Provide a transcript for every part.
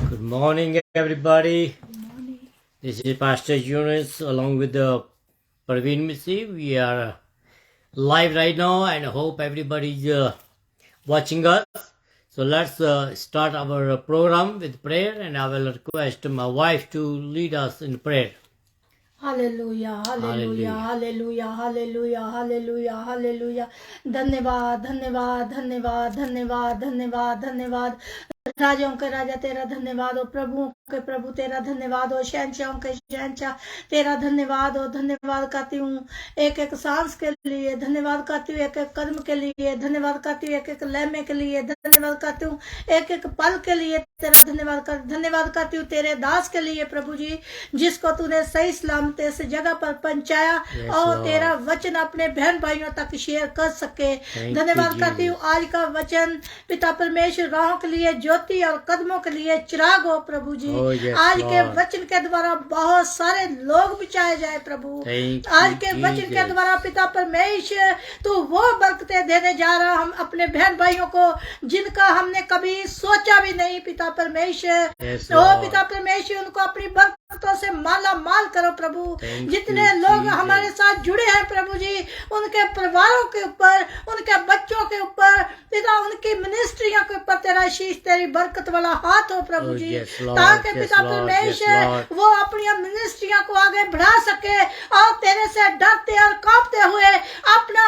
Good morning, everybody. Good morning. This is Pastor Eunice along with the Praveen Missy. We are live right now and hope everybody is watching us. So let's start our program with prayer, and I will request my wife to lead us in prayer. Hallelujah, hallelujah, hallelujah, hallelujah, hallelujah, hallelujah. धन्यवाद धन्यवाद धन्यवाद धन्यवाद धन्यवाद धन्यवाद राजाओं के राजा तेरा धन्यवाद हो, प्रभुओं के प्रभु तेरा धन्यवाद हो, शहंशाहों के शहंशाह तेरा धन्यवाद हो। धन्यवाद करती हूँ एक एक सांस के लिए, धन्यवाद करती हूँ एक एक कदम के लिए, धन्यवाद करती हूँ एक एक लम्हे के लिए, धन्यवाद करती हूँ एक एक पल के लिए तेरा धन्यवाद करती हूँ तेरे दास के लिए प्रभु जी, जिसको तूने सही सलामत इस जगह पर पहुंचाया और तेरा वचन अपने बहन भाइयों तक शेयर कर सके। धन्यवाद करती हूँ आज का वचन पिता परमेश्वर राहों के लिए ज्योति और कदमों के लिए चिराग हो प्रभु जी। आज के वचन के द्वारा बहुत सारे लोग बचाए जाए प्रभु। आज के वचन के द्वारा पिता परमेश्वर तू वो बरकतें देने जा रहा हम अपने बहन भाइयों को जिनका हमने कभी सोचा भी नहीं पिता परमेश्वर। ओ पिता परमेश्वर उनको अपनी बरकतों से माला माल करो प्रभु। जितने लोग हमारे साथ जुड़े हैं प्रभु जी, उनके परिवारों के ऊपर, उनके बच्चों के ऊपर पिता, उनकी मिनिस्ट्रियों के ऊपर तेरा शीश तेरी बरकत वाला हाथ हो प्रभु जी, ताकि पिता परमेश्वर वो अपनी मिनिस्ट्रियों को आगे बढ़ा सके और तेरे से डरते और कांपते हुए अपना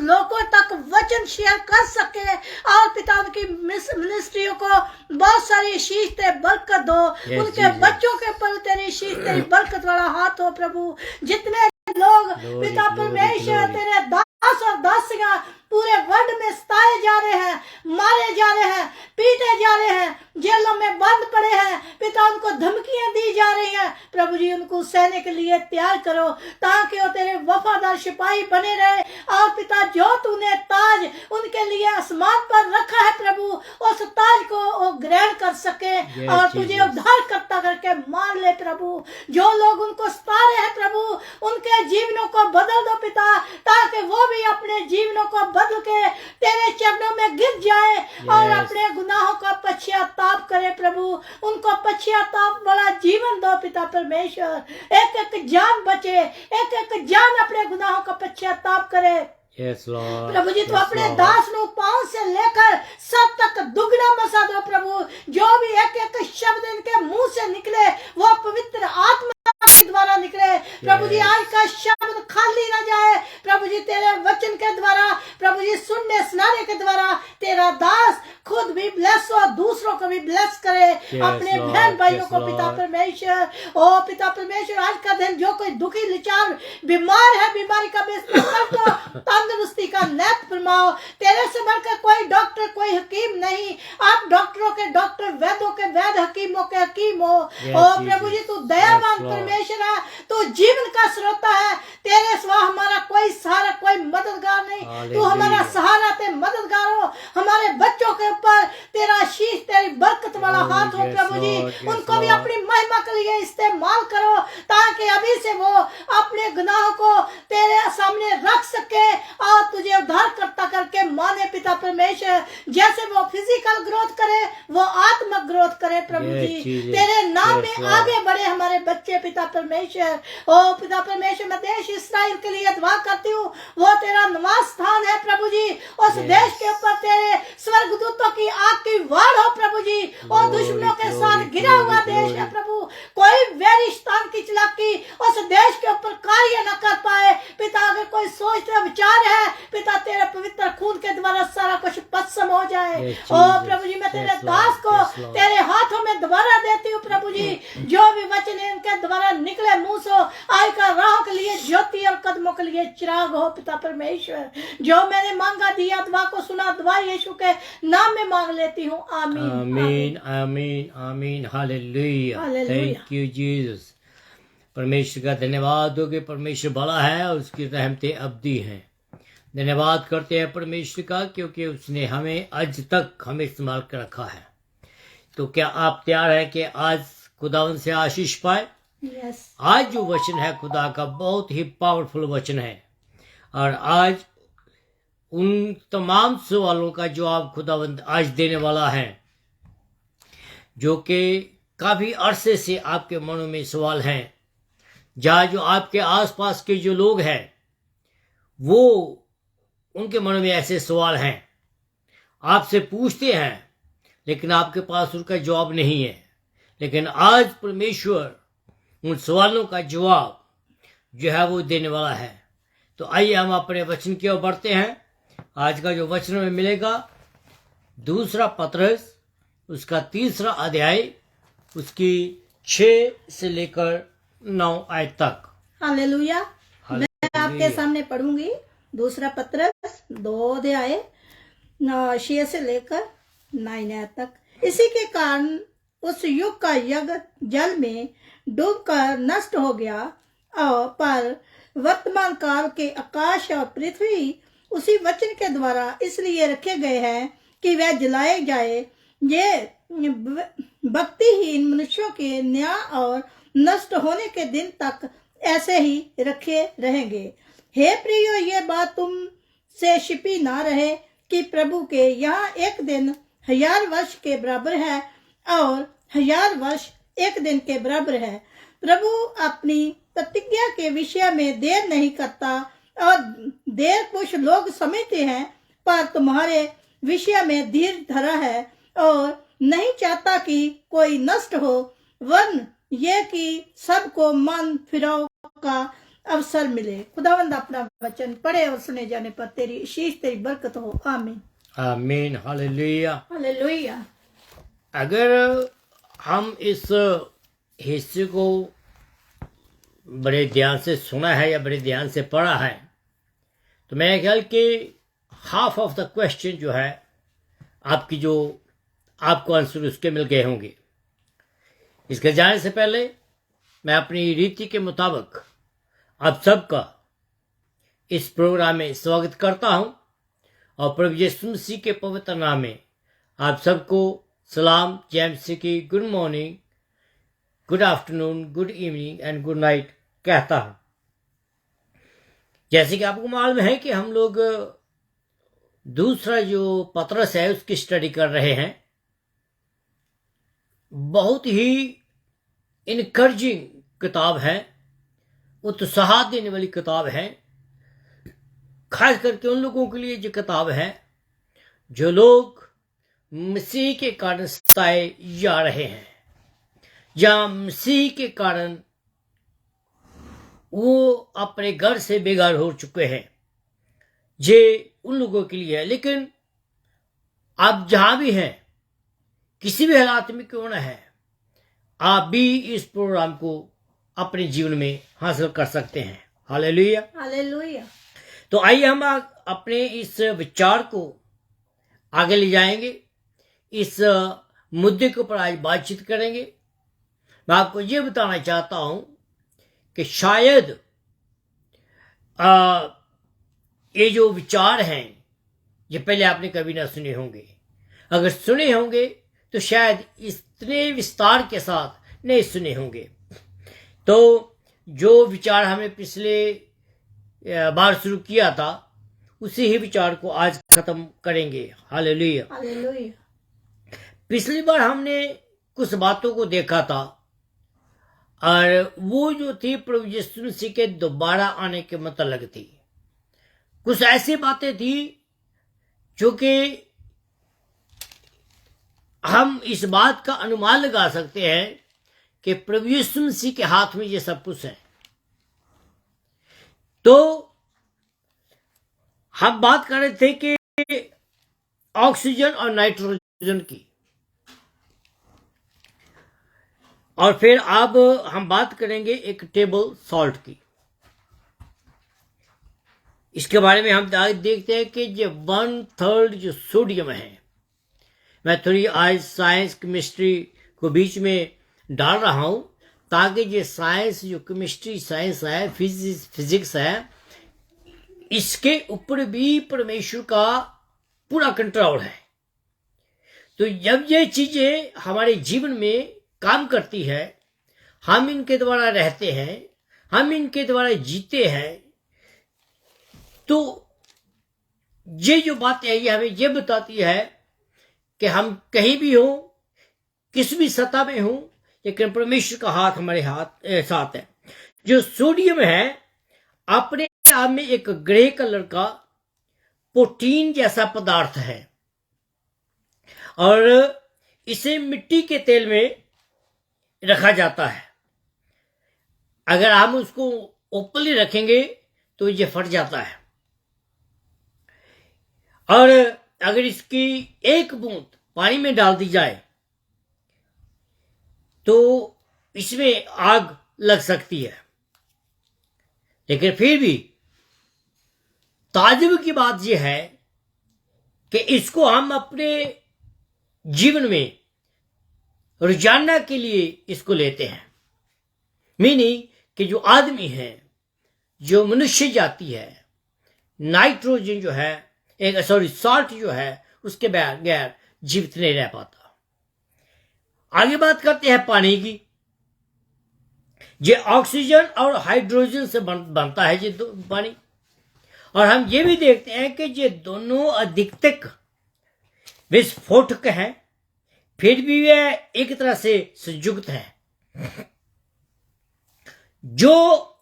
लोगों तक वचन शेयर कर सके और पिता उनकी मिनिस्ट्रियों को बहुत सारी शीश ते बरकत दो। उनके बच्चों के ऊपर तेरी शीश तेरी बरकत वाला हाथ हो प्रभु। जितने लोग पिता परमेश्वर तेरे दास और दासियां पूरे वर्ल्ड में सताए जा रहे हैं, मारे जा रहे हैं, पीटे जा रहे हैं, जेलों में बंद पड़े हैं पिता, उनको धमकियां दी जा रही हैं प्रभु जी, उनको सहने के लिए तैयार करो ताकि वो तेरे वफादार सिपाही बने रहे और पिता जो तूने ताज उनके लिए आसमान पर रखा है प्रभु, उस ताज को वो ग्रहण कर सके और तुझे उद्धार करता करके मान ले प्रभु। जो लोग उनको सता रहे हैं प्रभु, उनके जीवनों को बदल दो पिता, ताकि वो भी अपने जीवनों को बदल के तेरे चरणों में गिर जाए और अपने गुनाहों का पश्चाताप करे प्रभु। उनको पश्चाताप वाला जीवन दो पिता परमेश्वर। एक एक जान बचे, एक एक जान अपने गुनाहों का पश्चाताप करे प्रभु जी। तो अपने दास नु पांव से लेकर सब तक दुगना मसा दो प्रभु। जो भी एक एक शब्द इनके मुंह से निकले वो पवित्र आत्मा के द्वारा निकले प्रभु जी। आज का शब्द खाली ना जाए प्रभु जी, तेरे वचन के द्वारा प्रभु जी, सुनने सुनाने के द्वारा तेरा दास खुद भी ब्लेस हो, दूसरों को भी ब्लेस करे, अपने बहन भाइयों को पिता परमेश्वर। ओ पिता परमेश्वर आज का दिन जो कोई दुखी लाचार बीमार है, बीमारी का बेस्तर तंदुरुस्ती का नेत फरमाओ। तेरे से बढ़कर कोई डॉक्टर कोई हकीम नहीं, आप डॉक्टरों के डॉक्टर, वैद्यों के वैद्य, हकीमों के हकीम हो। ओ प्रभु जी तू दयावान परमेश्वर है, तू जीवन का स्रोता है, तेरे सिवा हमारा कोई सहारा कोई मददगार नहीं। तू हमारा सहारा ते मददगार हो। हमारे बच्चों के ऊपर तेरा शीश तेरी बरकत वाला हाथ हो प्रभु जी। उनको भी अपनी महिमा के लिए इस्तेमाल करो ताकि अभी से वो अपने गुनाहों को तेरे सामने रख सके और तुझे उद्धार करता करके माने पिता परमेश्वर। जैसे वो फिजिकल ग्रोथ करे वो आत्मिक ग्रोथ करे प्रभु जी। तेरे नाम में आगे बढ़े हमारे बच्चे पिता परमेश्वर। ओ पिता परमेश्वर मैं देश इस्राइल के लिए दुआ करती हूँ, वो तेरा निवास स्थान है प्रभु जी। उस देश के ऊपर तेरे स्वर्गदूतों की आग की वार हो प्रभु जी। और दुश्मनों के साथ घिरा हुआ देश है प्रभु, कोई वैरिस्तान की चालाकी उस देश के ऊपर कार्य न कर पाए पिता। अगर कोई सोचता विचार है पिता, तेरे पवित्र खून के द्वारा सारा कुछ भस्म हो जाए। ओ प्रभु जी मैं तेरे दास को तेरे हाथों में दोबारा देती हूँ प्रभु जी। जो भी वचन इनके द्वारा निकले मुंह से आज का राह के लिए ज्योति और कदमों के लिए चिराग हो पिता परमेश्वर। जो मैंने मांगा दिया दुआ को सुना, दुआ यीशु के नाम में मांग लेती हूँ, आमीन आमीन आमीन आमीन। Hallelujah, thank you Jesus. परमेश्वर का धन्यवाद हो कि परमेश्वर भला है और उसकी रहमतें अब्दी हैं। धन्यवाद करते हैं परमेश्वर का क्योंकि उसने हमें आज तक हमें इस्तेमाल कर रखा है। तो क्या आप तैयार हैं कि आज खुदावन से आशीष पाए? yes. आज जो वचन है खुदा का बहुत ही पावरफुल वचन है और आज उन तमाम सवालों का जवाब खुदावंद आज देने वाला है जो कि काफी अरसे से आपके मनों में सवाल हैं, जहाँ जो आपके आसपास के जो लोग हैं वो उनके मनों में ऐसे सवाल हैं, आपसे पूछते हैं लेकिन आपके पास उनका जवाब नहीं है। लेकिन आज परमेश्वर उन सवालों का जवाब जो है वो देने वाला है। तो आइए हम अपने वचन की ओर बढ़ते हैं। आज का जो वचन में मिलेगा दूसरा पतरस उसका 3 अध्याय उसकी 6 से लेकर 9 आयत तक। हालेलुया। मैं आपके सामने पढ़ूंगी दूसरा पतरस 2 अध्याय 6 से लेकर 9 आयत तक। इसी के कारण उस युग का यज्ञ जल में डूबकर नष्ट हो गया, और पर वर्तमान काल के आकाश और पृथ्वी उसी वचन के द्वारा इसलिए रखे गए हैं कि वह जलाए जाए। ये भक्तिहीन मनुष्यों के न्याय और नष्ट होने के दिन तक ऐसे ही रखे रहेंगे। हे प्रियो, ये बात तुम से छिपी ना रहे कि प्रभु के यहाँ एक दिन 1000 वर्ष के बराबर है और 1000 वर्ष एक दिन के बराबर है। प्रभु अपनी प्रतिज्ञा के विषय में देर नहीं करता, और देर कुछ लोग समझते हैं, पर तुम्हारे विषय में धीर धरा है और नहीं चाहता कि कोई नष्ट हो, वरन ये कि सबको मन फिराव का अवसर मिले। खुदावंद अपना वचन पढ़े और सुने जाने पर तेरी आशीष, तेरी बरकत हो। आमीन आमीन। हालेलुया। हालेलुया। अगर हम इस हिस्से को बड़े ध्यान से सुना है या बड़े ध्यान से पढ़ा है, तो मेरे ख्याल कि हाफ ऑफ द क्वेश्चन जो है आपकी जो आपको आंसर उसके मिल गए होंगे। इसके जाने से पहले मैं अपनी रीति के मुताबिक आप सबका इस प्रोग्राम में स्वागत करता हूं, और प्रभु यीशु मसीह के पवित्र नाम में आप सबको सलाम, जय मसीह की, good morning, good afternoon, good evening and good night कहता हूं। जैसे कि आपको मालूम है कि हम लोग दूसरा जो पतरस है उसकी स्टडी कर रहे हैं। बहुत ही इनकरेजिंग किताब है, उत्साह देने वाली किताब है, खास करके उन लोगों के लिए जो किताब है जो लोग मसीह के कारण सताए जा रहे हैं, या मसीह के कारण वो अपने घर से बेघर हो चुके हैं। ये उन लोगों के लिए है। लेकिन आप जहां भी हैं, किसी भी हालात में क्यों ना है, आप भी इस प्रोग्राम को अपने जीवन में हासिल कर सकते हैं। हालेलुया। हालेलुया। तो आइए हम अपने इस विचार को आगे ले जाएंगे। इस मुद्दे के ऊपर आज बातचीत करेंगे। मैं आपको ये बताना चाहता हूं कि शायद ये जो विचार हैं ये पहले आपने कभी ना सुने होंगे। अगर सुने होंगे तो शायद इतने विस्तार के साथ नहीं सुने होंगे। तो जो विचार हमें पिछले बार शुरू किया था उसी ही विचार को आज खत्म करेंगे। हालेलुया। हालेलुया। पिछली बार हमने कुछ बातों को देखा था, और वो जो थी प्रभु यीशु मसीह के दोबारा आने के मतलब थी। कुछ ऐसी बातें थी जो कि हम इस बात का अनुमान लगा सकते हैं कि प्रभु यीशु मसीह के हाथ में ये सब कुछ है। तो हम बात कर रहे थे कि ऑक्सीजन और नाइट्रोजन की, और फिर अब हम बात करेंगे एक टेबल सॉल्ट की। इसके बारे में हम देखते हैं कि जो 1/3 जो सोडियम है, मैं थोड़ी आज साइंस केमिस्ट्री को बीच में डाल रहा हूं ताकि ये साइंस जो केमिस्ट्री साइंस है, फिजिक्स है, इसके ऊपर भी परमेश्वर का पूरा कंट्रोल है। तो जब ये चीजें हमारे जीवन में काम करती है, हम इनके द्वारा रहते हैं, हम इनके द्वारा जीते हैं, तो ये जो बात है ये हमें ये बताती है कि हम कहीं भी हो, किस भी सतह में हो, लेकिन परमेश्वर का हाथ हमारे साथ है। जो सोडियम है अपने आप में एक ग्रे कलर का प्रोटीन जैसा पदार्थ है और इसे मिट्टी के तेल में रखा जाता है। अगर हम उसको ओपनली रखेंगे तो ये फट जाता है और अगर इसकी एक बूंद पानी में डाल दी जाए तो इसमें आग लग सकती है। लेकिन फिर भी ताज्जुब की बात यह है कि इसको हम अपने जीवन में रोजाना के लिए इसको लेते हैं। मीनिंग कि जो आदमी है, जो मनुष्य जाति है, नाइट्रोजन जो है सॉल्ट जो है उसके बगैर जीवित नहीं रह पाता। आगे बात करते हैं पानी की। ये ऑक्सीजन और हाइड्रोजन से बनता है ये पानी। और हम ये भी देखते हैं कि ये दोनों अधिकतक विस्फोटक हैं, फिर भी वे एक तरह से संयुक्त हैं जो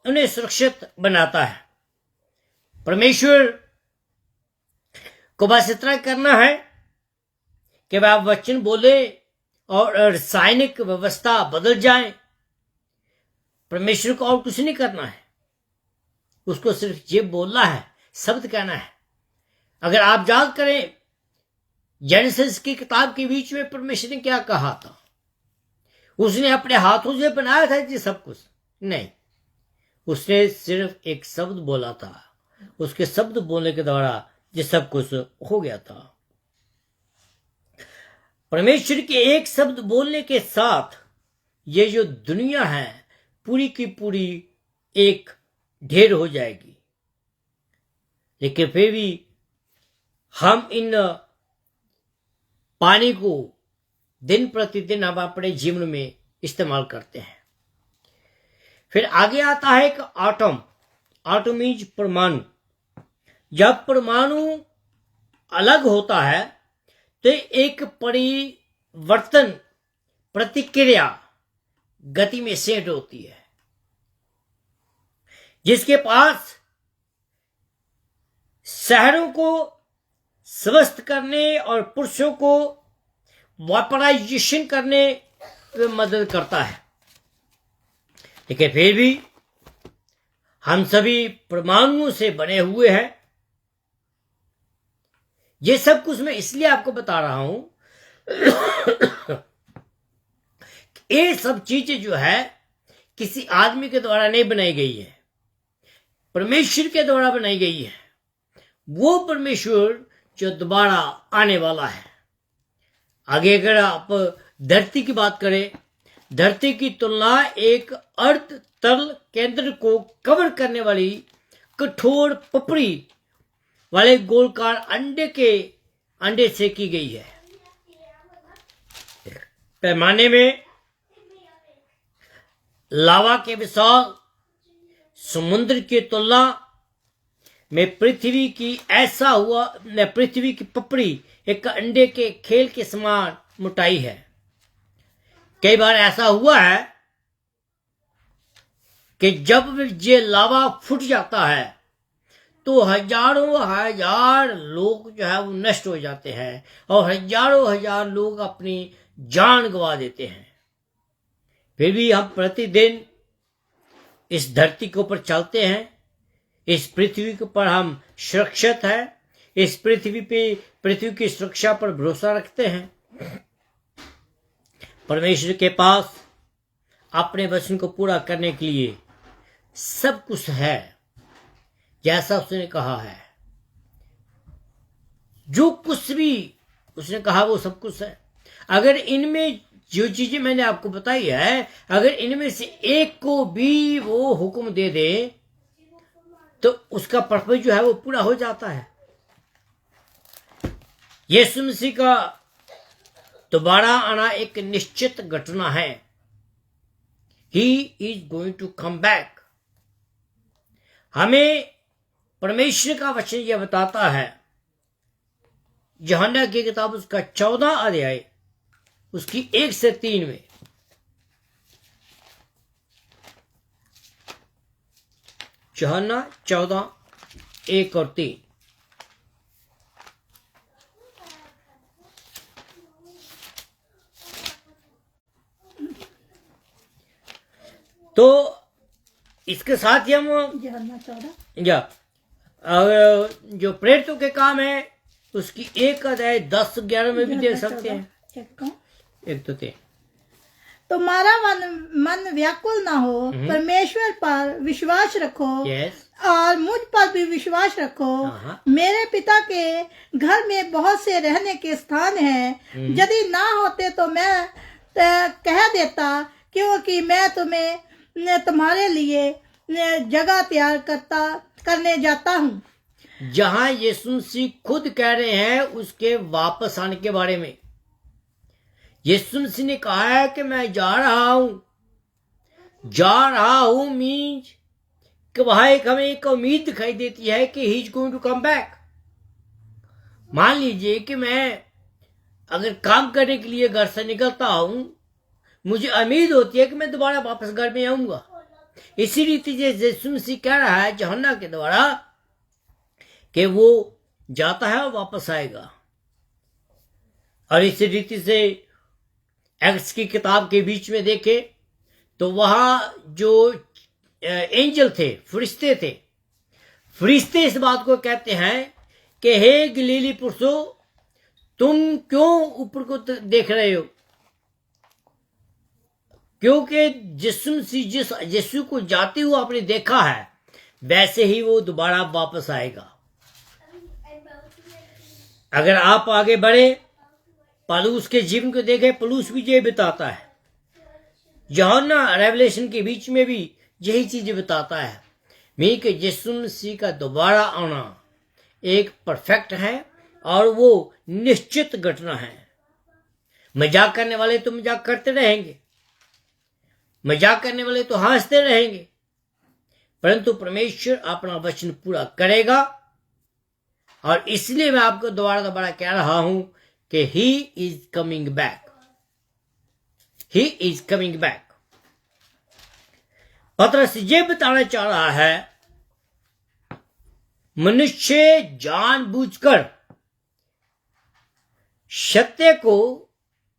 उन्हें सुरक्षित बनाता है। परमेश्वर को बस इतना करना है कि वह वचन बोले और रासायनिक व्यवस्था बदल जाए। परमेश्वर को और कुछ नहीं करना है, उसको सिर्फ ये बोलना है, शब्द कहना है। अगर आप याद करें जेनेसिस की किताब के बीच में परमेश्वर ने क्या कहा था, उसने अपने हाथों से बनाया था ये सब कुछ नहीं, उसने सिर्फ एक शब्द बोला था। उसके शब्द बोलने के द्वारा ये सब कुछ हो गया था। परमेश्वर के एक शब्द बोलने के साथ ये जो दुनिया है पूरी की पूरी एक ढेर हो जाएगी। लेकिन फिर भी हम इन पानी को दिन प्रतिदिन हम अपने जीवन में इस्तेमाल करते हैं। फिर आगे आता है एक आटम मीन्स परमाणु। जब परमाणु अलग होता है तो एक परिवर्तन प्रतिक्रिया गति में सेट होती है, जिसके पास शहरों को स्वस्थ करने और पुरुषों को वापराइजेशन करने में मदद करता है। लेकिन फिर भी हम सभी परमाणुओं से बने हुए हैं। ये सब कुछ मैं इसलिए आपको बता रहा हूं ये सब चीजें जो है किसी आदमी के द्वारा नहीं बनाई गई है, परमेश्वर के द्वारा बनाई गई है। वो परमेश्वर जो दोबारा आने वाला है। आगे अगर आप धरती की बात करें, धरती की तुलना एक अर्ध तरल केंद्र को कवर करने वाली कठोर पपड़ी वाले गोलकार अंडे से की गई है। पैमाने में लावा के विशाल समुद्र की तुलना में पृथ्वी की पपड़ी एक अंडे के खेल के समान मोटाई है। कई बार ऐसा हुआ है कि जब ये लावा फूट जाता है तो हजारों हजार लोग जो है वो नष्ट हो जाते हैं और हजारों हजार लोग अपनी जान गंवा देते हैं। फिर भी हम प्रतिदिन इस धरती के ऊपर चलते हैं, इस पृथ्वी के ऊपर हम सुरक्षित हैं, इस पृथ्वी की सुरक्षा पर भरोसा रखते हैं। परमेश्वर के पास अपने वचन को पूरा करने के लिए सब कुछ है, जैसा उसने कहा है। जो कुछ भी उसने कहा वो सब कुछ है। अगर इनमें जो चीजें मैंने आपको बताई है, अगर इनमें से एक को भी वो हुक्म दे दे तो उसका पर्पस जो है वो पूरा हो जाता है। यीशु मसीह का दोबारा आना एक निश्चित घटना है। He is going to come back. हमें परमेश्वर का वचन यह बताता है, यूहन्ना की किताब उसका 14 अध्याय उसकी 1 से 3 में, यूहन्ना 14:1-3। तो इसके साथ ही हम यूहन्ना 14 या जो प्रेरितों के काम है उसकी 1:10-11 में भी देख सकते हैं। एक तो तुम्हारा मन व्याकुल ना हो, परमेश्वर पर विश्वास रखो और मुझ पर भी विश्वास रखो। मेरे पिता के घर में बहुत से रहने के स्थान हैं। यदि ना होते तो मैं कह देता, क्योंकि मैं तुम्हारे लिए जगह तैयार करने जाता हूँ। जहाँ यीशु मसीह खुद कह रहे हैं उसके वापस आने के बारे में। यीशु मसीह ने कहा है कि मैं जा रहा हूं मीन्स कि वहां हमें एक उम्मीद दिखाई देती है कि he is going to come back. मान लीजिए कि मैं अगर काम करने के लिए घर से निकलता हूं, मुझे उम्मीद होती है कि मैं दोबारा वापस घर में आऊंगा। इसी रीति से यीशु मसीह कह रहा है यूहन्ना के द्वारा कि वो जाता है और वापस आएगा। और इसी रीति से एक्ट्स की किताब के बीच में देखे तो वहां जो एंजल थे, फरिश्ते इस बात को कहते हैं कि हे गलीली पुरुषों, तुम क्यों ऊपर को देख रहे हो? क्योंकि यीशु को जाते हुए आपने देखा है, वैसे ही वो दोबारा वापस आएगा। अगर आप आगे बढ़े, पौलुस के जीवन को देखें, पौलुस भी ये बताता है। यूहन्ना रेवलेशन के बीच में भी यही चीज बताता है मैं कि यीशु मसीह का दोबारा आना एक परफेक्ट है और वो निश्चित घटना है। मजाक करने वाले तो मजाक करते रहेंगे, मजाक करने वाले तो हंसते रहेंगे, परंतु परमेश्वर अपना वचन पूरा करेगा। और इसलिए मैं आपको दोबारा कह रहा हूं कि he is coming back, he is coming back. पतरस ये बताना चाह रहा है, मनुष्य जानबूझकर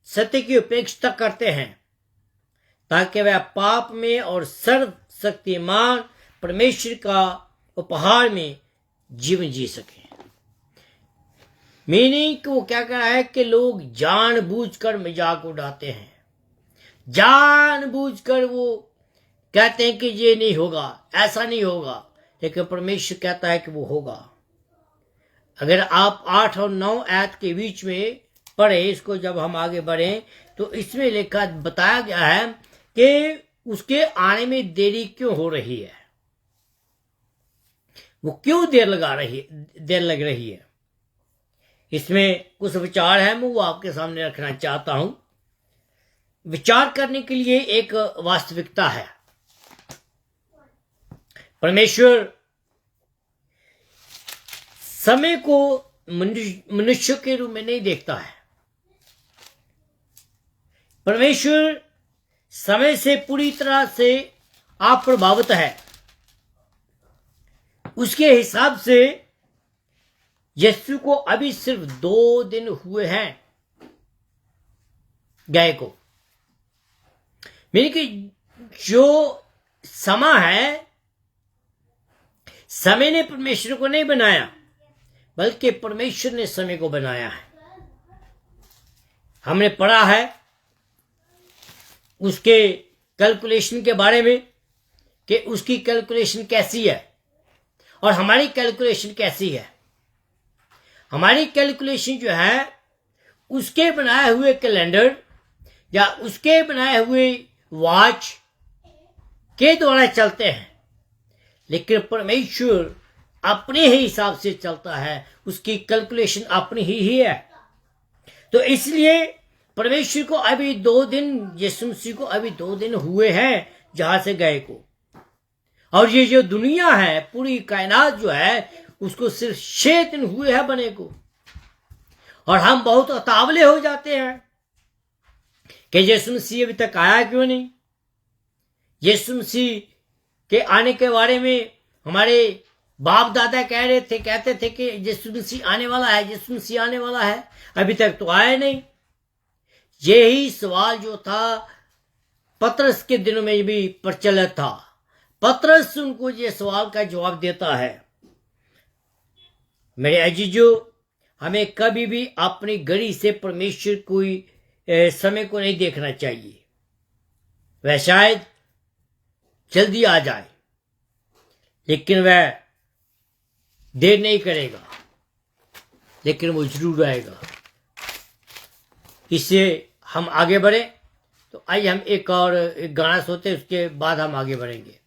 सत्य की उपेक्षा करते हैं ताकि वह पाप में और सर्वशक्तिमान परमेश्वर का उपहार में जीवन जी सके। मीनिंग वो क्या कर रहा है कि लोग जानबूझकर मजाक उड़ाते हैं, जानबूझकर वो कहते हैं कि ये नहीं होगा, ऐसा नहीं होगा, लेकिन परमेश्वर कहता है कि वो होगा। अगर आप 8 और 9 आयत के बीच में पढ़े इसको, जब हम आगे बढ़े तो इसमें लिखा बताया गया है कि उसके आने में देरी क्यों हो रही है, वो क्यों देर लग रही है। इसमें कुछ विचार है, मैं वो आपके सामने रखना चाहता हूं। विचार करने के लिए एक वास्तविकता है। परमेश्वर समय को मनुष्य के रूप में नहीं देखता है। परमेश्वर समय से पूरी तरह से अप्रभावित है। उसके हिसाब से यीशु को अभी सिर्फ 2 दिन हुए हैं गए को। मेरे कि जो समय है, समय ने परमेश्वर को नहीं बनाया, बल्कि परमेश्वर ने समय को बनाया है। हमने पढ़ा है उसके कैलकुलेशन के बारे में कि उसकी कैलकुलेशन कैसी है और हमारी कैलकुलेशन कैसी है। हमारी कैलकुलेशन जो है उसके बनाए हुए कैलेंडर या उसके बनाए हुए वॉच के द्वारा चलते हैं, लेकिन परमेश्वर अपने ही हिसाब से चलता है, उसकी कैलकुलेशन अपनी ही है। तो इसलिए परमेश्वर को अभी 2 दिन, यीशु मसीह को अभी 2 दिन हुए हैं जहां से गए को, और ये जो दुनिया है, पूरी कायनात जो है, उसको सिर्फ 6 दिन हुए हैं बने को। और हम बहुत अतावले हो जाते हैं कि यीशु मसीह अभी तक आया क्यों नहीं। यीशु मसीह के आने के बारे में हमारे बाप दादा कहते थे कि यीशु मसीह आने वाला है, यीशु मसीह आने वाला है, अभी तक तो आया नहीं। यही सवाल जो था पतरस के दिनों में भी प्रचलित था। पतरस उनको ये सवाल का जवाब देता है। मेरे अजीजों, हमें कभी भी अपनी घड़ी से परमेश्वर कोई समय को नहीं देखना चाहिए। वह शायद जल्दी आ जाए, लेकिन वह देर नहीं करेगा, लेकिन वो जरूर आएगा। इससे हम आगे बढ़े। तो आइए हम एक गाना सुनते हैं, उसके बाद हम आगे बढ़ेंगे।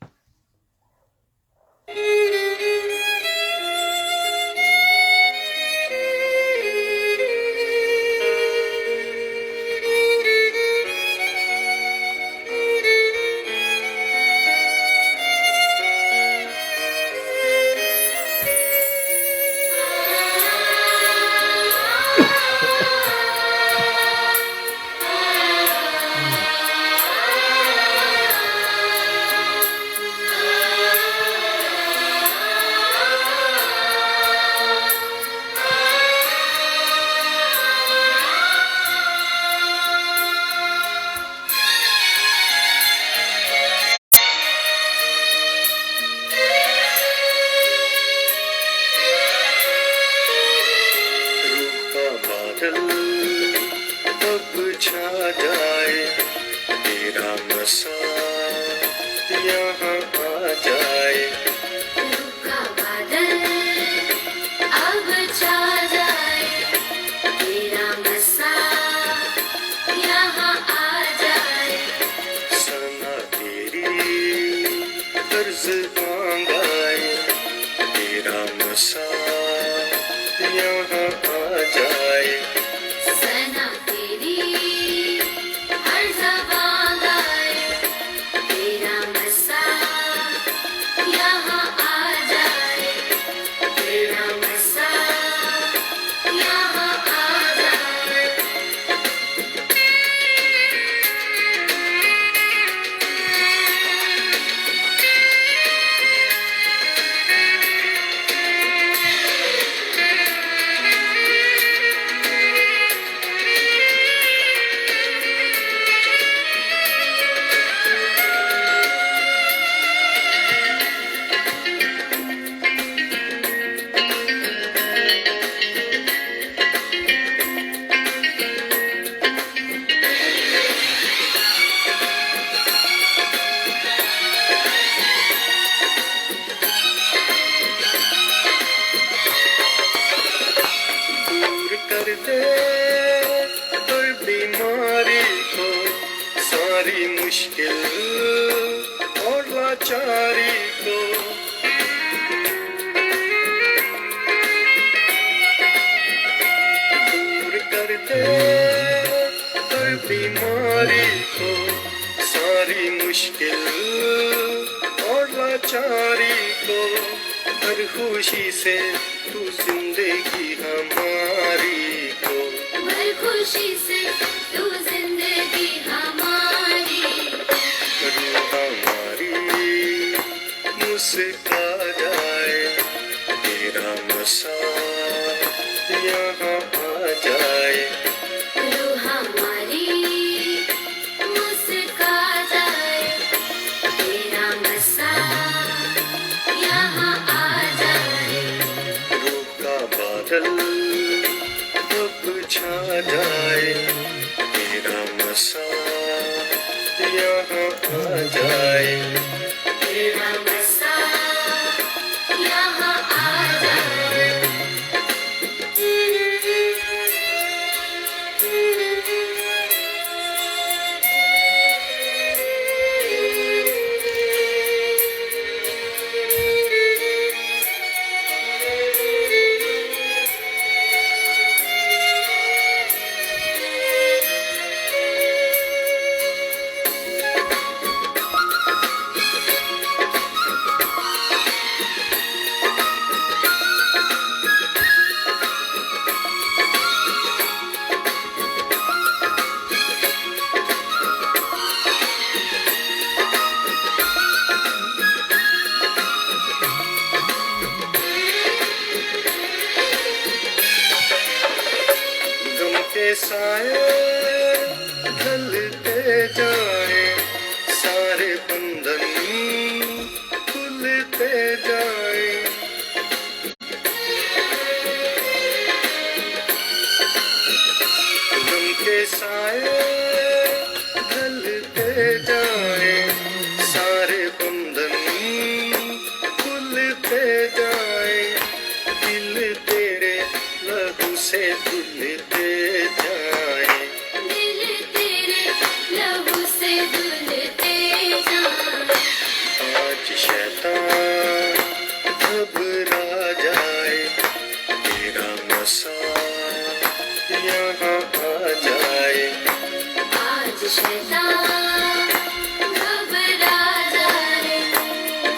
घबरा जाए,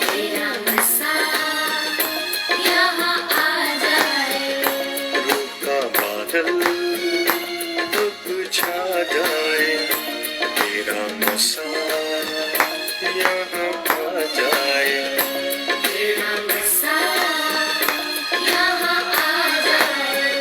तेरा मसा यहाँ आ जाए। का बादल अब छा जाए, तेरा मसा यहाँ आ जाए। तेरा मसा यहाँ आ जाए।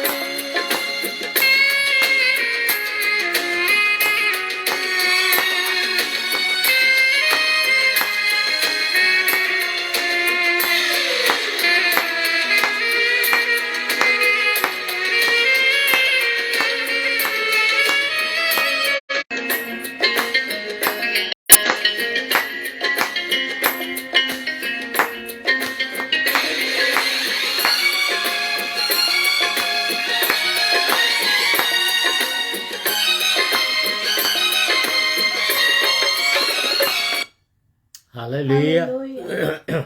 हालेलुया। हालेलुया।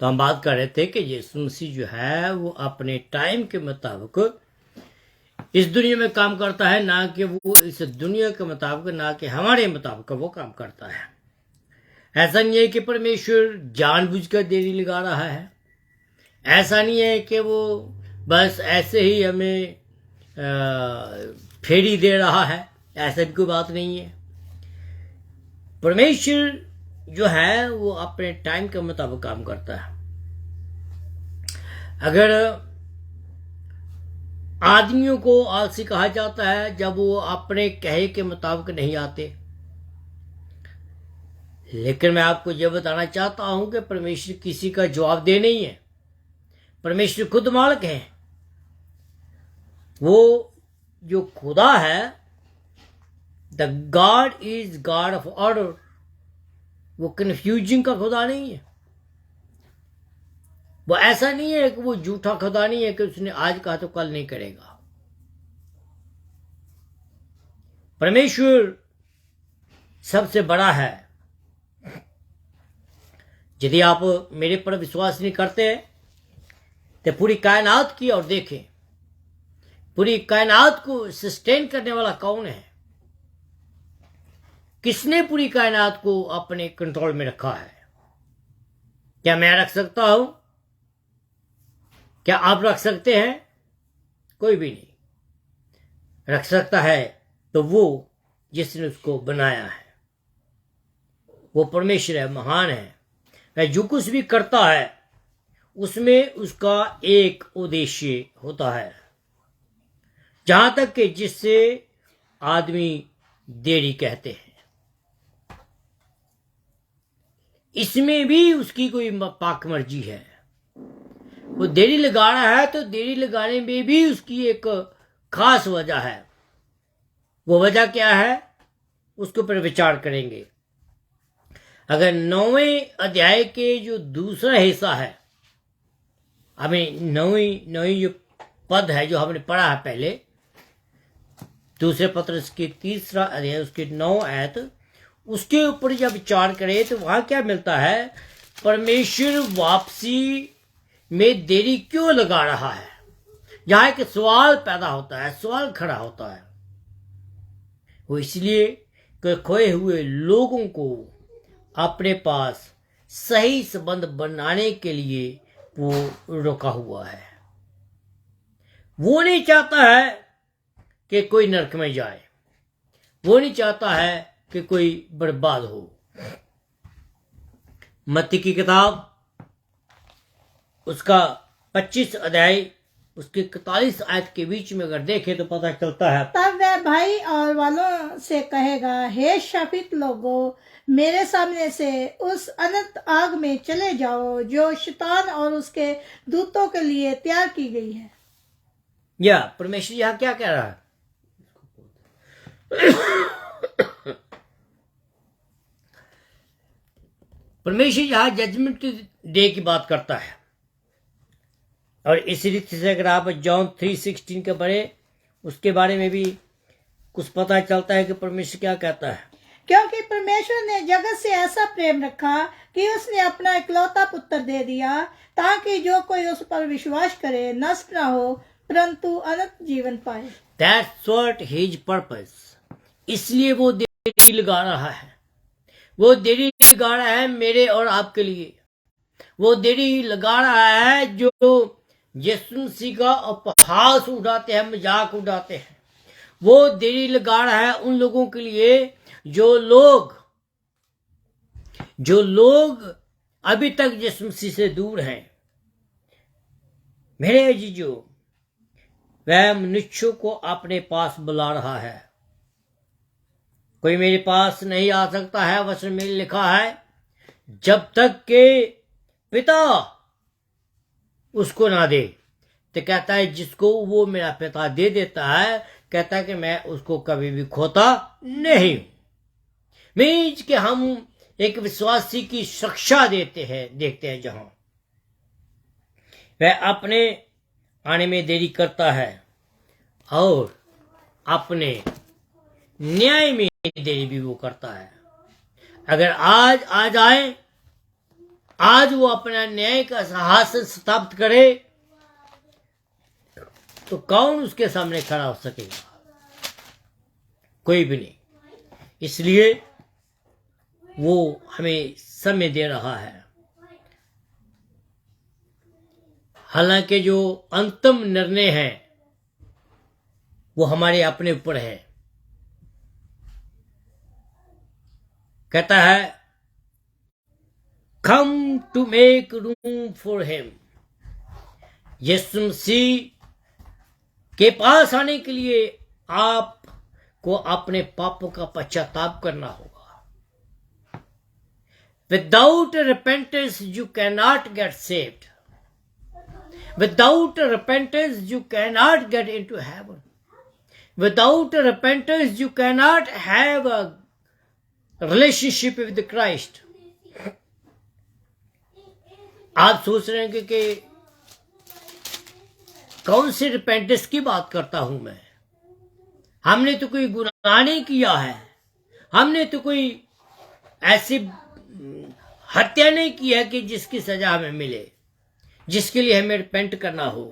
तो हम बात कर रहे थे कि यीशु मसीह जो है वो अपने टाइम के मुताबिक इस दुनिया में काम करता है, ना कि वो इस दुनिया के मुताबिक, ना कि हमारे मुताबिक वो काम करता है। ऐसा नहीं है कि परमेश्वर जानबूझकर देरी लगा रहा है। ऐसा नहीं है कि वो बस ऐसे ही हमें फेरी दे रहा है। ऐसा भी कोई बात नहीं है। परमेश्वर जो है वो अपने टाइम के मुताबिक काम करता है। अगर आदमियों को आलसी कहा जाता है जब वो अपने कहे के मुताबिक नहीं आते, लेकिन मैं आपको यह बताना चाहता हूं कि परमेश्वर किसी का जवाब दे नहीं है। परमेश्वर खुद मालिक है। वो जो खुदा है, the God is God of order. वो कंफ्यूजिंग का खुदा नहीं है। वो ऐसा नहीं है कि वो झूठा खुदा नहीं है कि उसने आज कहा तो कल नहीं करेगा। परमेश्वर सबसे बड़ा है। यदि आप मेरे पर विश्वास नहीं करते तो पूरी कायनात की और देखें, पूरी कायनात को सस्टेन करने वाला कौन है? किसने पूरी कायनात को अपने कंट्रोल में रखा है? क्या मैं रख सकता हूं? क्या आप रख सकते हैं? कोई भी नहीं रख सकता है तो वो जिसने उसको बनाया है। वो परमेश्वर है, महान है। वह जो कुछ भी करता है उसमें उसका एक उद्देश्य होता है। जहां तक कि जिससे आदमी देरी कहते हैं, इसमें भी उसकी कोई पाक मर्जी है। वो देरी लगा रहा है तो देरी लगाने में भी उसकी एक खास वजह है। वो वजह क्या है उसके ऊपर विचार करेंगे। अगर 9वें अध्याय के जो दूसरा हिस्सा है, हमें नौवीं जो पद है जो हमने पढ़ा है पहले, दूसरे पत्रस के 3 अध्याय उसके 9 आयत, उसके ऊपर जब विचार करें तो वहां क्या मिलता है? परमेश्वर वापसी में देरी क्यों लगा रहा है? यहां एक सवाल पैदा होता है, सवाल खड़ा होता है। वो इसलिए कि खोए हुए लोगों को अपने पास सही संबंध बनाने के लिए वो रुका हुआ है। वो नहीं चाहता है कि कोई नरक में जाए। वो नहीं चाहता है कि कोई बर्बाद हो। मत्ती की किताब उसका 25 अध्याय उसके 41 आयत के बीच में अगर देखें तो पता चलता है, तब वह भाई और वालों से कहेगा, हे शापित लोगों, मेरे सामने से उस अनंत आग में चले जाओ जो शैतान और उसके दूतों के लिए तैयार की गई है। या परमेश्वर यहां क्या कह रहा है? परमेश्वर यहां जजमेंट डे की बात करता है। और इस रीति से अगर आप जॉन 3:16 के पढ़े, उसके बारे में भी कुछ पता चलता है कि परमेश्वर क्या कहता है। क्योंकि परमेश्वर ने जगत से ऐसा प्रेम रखा कि उसने अपना इकलौता पुत्र दे दिया, ताकि जो कोई उस पर विश्वास करे नष्ट न हो परंतु अनंत जीवन पाए। That's what his purpose. इसलिए वो देरी लगा रहा है। वो देरी लगा रहा है मेरे और आपके लिए। वो देरी लगा रहा है जो यीशु मसीह का उपहास उड़ाते हैं, मजाक उड़ाते हैं। वो देरी लगा रहा है उन लोगों के लिए जो लोग अभी तक यीशु मसीह से दूर हैं। मेरे अजीजों, वह मनुष्यों को अपने पास बुला रहा है। कोई मेरे पास नहीं आ सकता है, वचन में लिखा है, जब तक के पिता उसको ना दे। तो कहता है जिसको वो मेरा पिता दे देता है, कहता है कि मैं उसको कभी भी खोता नहीं हूं। मीन्स कि हम एक विश्वासी की शिक्षा देखते हैं जहां वह अपने आने में देरी करता है और अपने न्याय में देरी भी वो करता है। अगर आज आ जाए, आज वो अपना न्याय का सिंहासन स्थापित करे, तो कौन उसके सामने खड़ा हो सकेगा? कोई भी नहीं। इसलिए वो हमें समय दे रहा है। हालांकि जो अंतिम निर्णय है वो हमारे अपने ऊपर है। कहता है, come to make room for him. Yeshu Masih के पास आने के लिए आपको अपने पापों का पश्चाताप करना होगा। Without repentance, you cannot get saved. Without repentance, you cannot get into heaven. Without repentance, you cannot have a relationship with Christ. आप सोच रहे हैं कि कौन सी रिपेंटेंस की बात करता हूं मैं? हमने तो कोई गुनाह नहीं किया है। हमने तो कोई ऐसी हत्या नहीं की है कि जिसकी सजा हमें मिले, जिसके लिए हमें रिपेंट करना हो।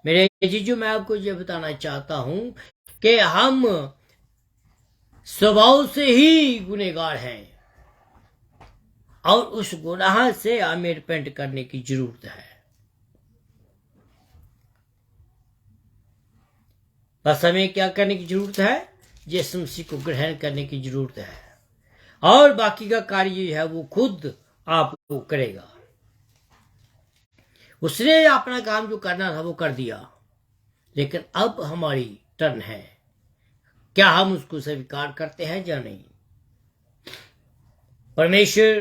मेरे जीजू, मैं आपको ये बताना चाहता हूं कि हम स्वभाव से ही गुनहगार हैं और उस गुनाह से हमें रिपेंट करने की जरूरत है। बस हमें क्या करने की जरूरत है? यीशु मसीह को ग्रहण करने की जरूरत है, और बाकी का कार्य है वो खुद आपको करेगा। उसने अपना काम जो करना था वो कर दिया, लेकिन अब हमारी टर्न है। क्या हम उसको स्वीकार करते हैं या नहीं? परमेश्वर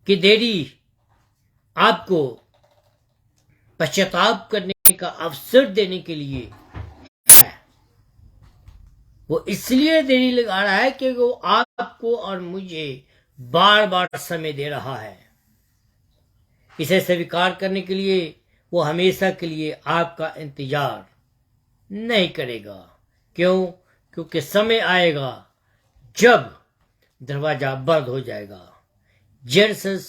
की देरी आपको पश्चाताप करने का अवसर देने के लिए है। वो इसलिए देरी लगा रहा है कि वो आपको और मुझे बार बार समय दे रहा है। इसे स्वीकार करने के लिए वो हमेशा के लिए आपका इंतजार नहीं करेगा। क्यों? क्योंकि समय आएगा जब दरवाजा बंद हो जाएगा। जेनेसिस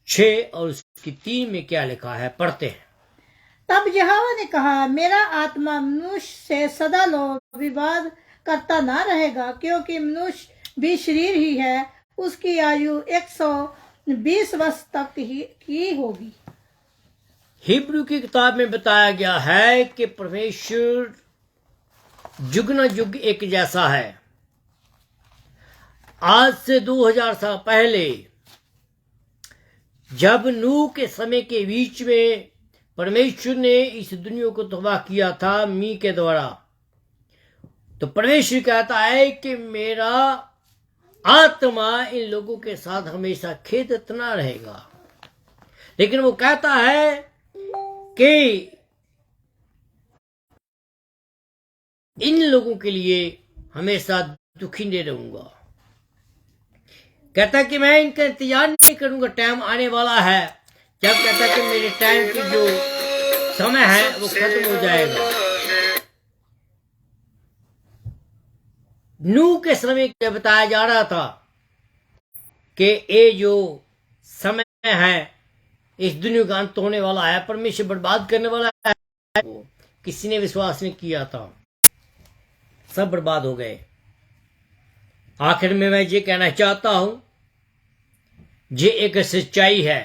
6 और उसकी 3 में क्या लिखा है, पढ़ते हैं। तब यहोवा ने कहा, मेरा आत्मा मनुष्य से सदा विवाद करता ना रहेगा, क्योंकि मनुष्य भी शरीर ही है। उसकी आयु 120 वर्ष तक की होगी। हिब्रू की किताब में बताया गया है कि परमेश्वर युग न युग एक जैसा है। आज से 2000 साल पहले जब नूह के समय के बीच में परमेश्वर ने इस दुनिया को तबाह किया था मी के द्वारा, तो परमेश्वर कहता है कि मेरा आत्मा इन लोगों के साथ हमेशा खेदित ना रहेगा। लेकिन वो कहता है कि इन लोगों के लिए हमेशा दुखी नहीं रहूंगा। कहता कि मैं इनका इंतजार नहीं करूंगा। टाइम आने वाला है जब कहता कि मेरे टाइम की जो समय है वो खत्म हो जाएगा। नूह के समय के बताया जा रहा था कि ये जो समय है इस दुनिया का अंत होने वाला है, परमेश्वर बर्बाद करने वाला है। किसी ने विश्वास नहीं किया था, सब बर्बाद हो गए। आखिर में मैं ये कहना चाहता हूं, ये एक सच्चाई है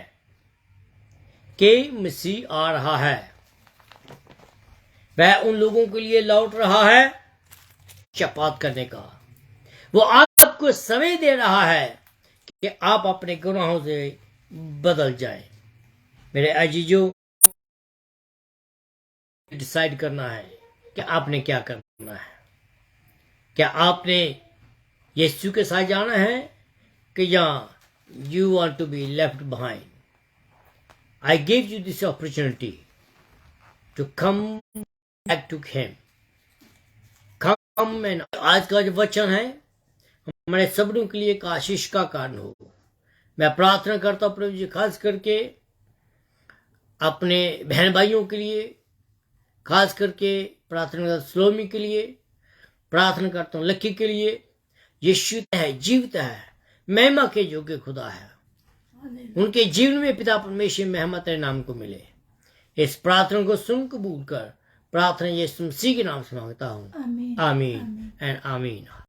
कि मसीह आ रहा है। वह उन लोगों के लिए लौट रहा है शपात करने का। वो आपको समय दे रहा है कि आप अपने गुनाहों से बदल जाएं। मेरे अजीजों, डिसाइड करना है कि आपने क्या करना है। क्या आपने यीशु के साथ जाना है कि या you want to be left behind? I give you this opportunity to come back to him. Come and आज का जो वचन है हमारे सबों के लिए एक आशीष का कारण हो। मैं प्रार्थना करता हूँ प्रभु जी, खास करके अपने बहन भाइयों के लिए, खास करके प्रार्थना करता स्लोमी के लिए, प्रार्थना करता हूँ लक्की के लिए। यीशु है, जीवित है, महिमा के योग्य खुदा है। उनके जीवन में पिता परमेश्वर महिमा तेरे नाम को मिले। इस प्रार्थना को सुन कबूल कर, प्रार्थना यीशु मसीह के नाम से मांगता हूँ। आमीन एंड आमीन।